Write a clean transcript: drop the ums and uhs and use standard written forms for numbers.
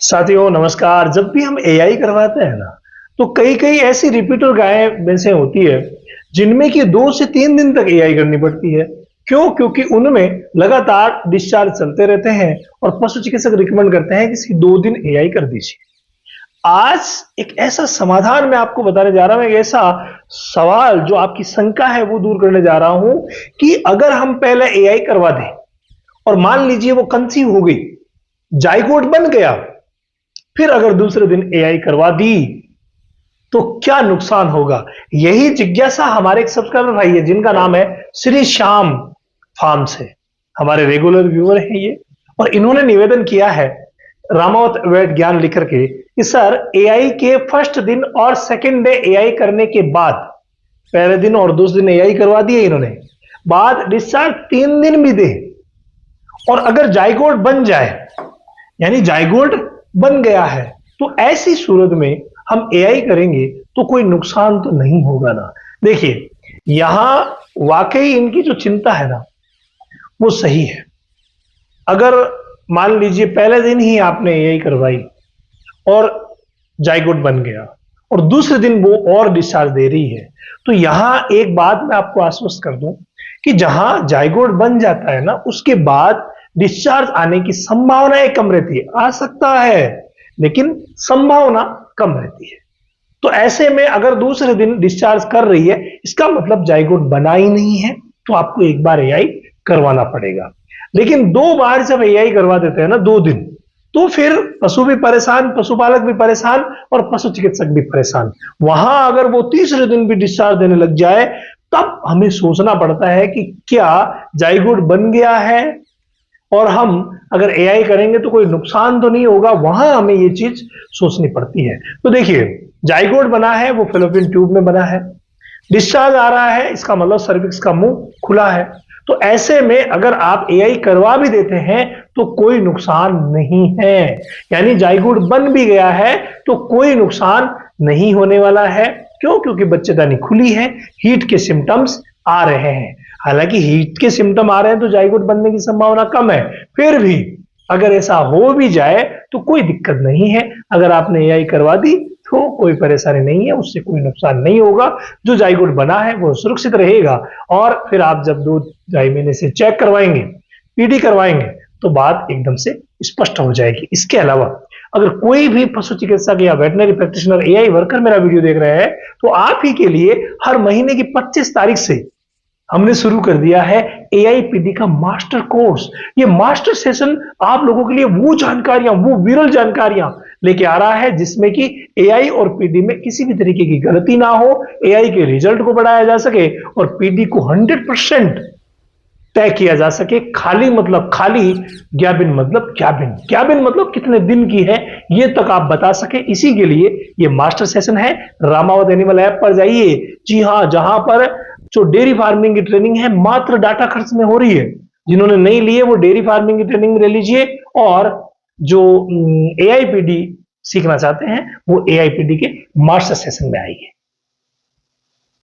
साथियों नमस्कार। जब भी हम एआई करवाते हैं ना, तो कई कई ऐसी रिपीटर गायें में से होती है जिनमें कि 2 से 3 दिन तक एआई करनी पड़ती है। क्यों? क्योंकि उनमें लगातार डिस्चार्ज चलते रहते हैं और पशु चिकित्सक रिकमेंड करते हैं कि इसकी 2 दिन एआई कर दीजिए। आज एक ऐसा समाधान मैं आपको बताने जा रहा हूं, एक ऐसा सवाल जो आपकी शंका है वो दूर करने जा रहा हूं कि अगर हम पहले एआई करवा दें और मान लीजिए वो कंसीव हो गई, जाइगोट बन गया, फिर अगर दूसरे दिन एआई करवा दी तो क्या नुकसान होगा? यही जिज्ञासा हमारे एक सब्सक्राइबर भाई है जिनका नाम है श्री श्याम फार्म से। हमारे रेगुलर व्यूअर हैं ये, और इन्होंने निवेदन किया है रामावत वेद ज्ञान लिख करके कि सर एआई के फर्स्ट दिन और सेकंड डे एआई करने के बाद, पहले दिन और दूसरे दिन एआई करवा दिए इन्होंने, बाद डिस्चार्ज 3 दिन भी दे, और अगर जाइगोट बन जाए, यानी जाइगोट बन गया है, तो ऐसी सूरत में हम एआई करेंगे तो कोई नुकसान तो नहीं होगा ना। देखिए, यहां वाकई इनकी जो चिंता है ना वो सही है। अगर मान लीजिए पहले दिन ही आपने एआई करवाई और जाइगोट बन गया और दूसरे दिन वो और डिस्चार्ज दे रही है, तो यहां एक बात मैं आपको आश्वस्त कर दूं कि जहां जाइगोट बन जाता है ना, उसके बाद डिस्चार्ज आने की संभावनाएं कम रहती है। आ सकता है लेकिन संभावना कम रहती है। तो ऐसे में अगर दूसरे दिन डिस्चार्ज कर रही है, इसका मतलब जाइगोट बना ही नहीं है, तो आपको एक बार एआई करवाना पड़ेगा। लेकिन 2 बार जब एआई करवा देते हैं ना 2 दिन, तो फिर पशु भी परेशान, पशुपालक भी परेशान और पशु चिकित्सक भी परेशान। वहां अगर वो तीसरे दिन भी डिस्चार्ज देने लग जाए, तब हमें सोचना पड़ता है कि क्या जाइगोट बन गया है और हम अगर एआई करेंगे तो कोई नुकसान तो नहीं होगा। वहां हमें ये चीज सोचनी पड़ती है। तो देखिए, जाइगोट बना है, वो फेलोपियन ट्यूब में बना है, डिस्चार्ज आ रहा है, इसका मतलब सर्विक्स का मुंह खुला है। तो ऐसे में अगर आप एआई करवा भी देते हैं तो कोई नुकसान नहीं है, यानी जाइगोट बन भी गया है तो कोई नुकसान नहीं होने वाला है। क्यों? क्योंकि बच्चेदानी खुली है, हीट के सिम्टम्स आ रहे हैं। हालांकि हीट के सिम्टम आ रहे हैं तो जाइगोट बनने की संभावना कम है, फिर भी अगर ऐसा हो भी जाए तो कोई दिक्कत नहीं है। अगर आपने एआई करवा दी तो कोई परेशानी नहीं है, उससे कोई नुकसान नहीं होगा। जो जाइगोट बना है वो सुरक्षित रहेगा, और फिर आप जब 2-2.5 महीने से चेक करवाएंगे, पीडी करवाएंगे, तो बात एकदम से स्पष्ट हो जाएगी। इसके अलावा अगर कोई भी पशु चिकित्सक या वेटनरी प्रैक्टिशनर एआई वर्कर मेरा वीडियो देख रहे हैं, तो आप ही के लिए हर महीने की 25 तारीख से हमने शुरू कर दिया है एआईपीडी का मास्टर कोर्स। ये मास्टर सेशन आप लोगों के लिए वो जानकारियां, वो विरल जानकारियां लेके आ रहा है जिसमें कि एआई और पीडी में किसी भी तरीके की गलती ना हो, एआई के रिजल्ट को बढ़ाया जा सके और पीडी को 100% तय किया जा सके। खाली मतलब खाली, ज्ञाबिन मतलब ज्ञाबिन, ज्ञाबिन मतलब कितने दिन की है ये तक आप बता सके। इसी के लिए ये मास्टर सेशन है। रामावत एनिमल ऐप पर जाइए। जी हां, जहां पर जो डेयरी फार्मिंग की ट्रेनिंग है मात्र डाटा खर्च में हो रही है। जिन्होंने नहीं लिए वो डेयरी फार्मिंग की ट्रेनिंग ले लीजिए, और जो एआईपीडी सीखना चाहते हैं वो एआईपीडी के मास्टर सेशन में आइए।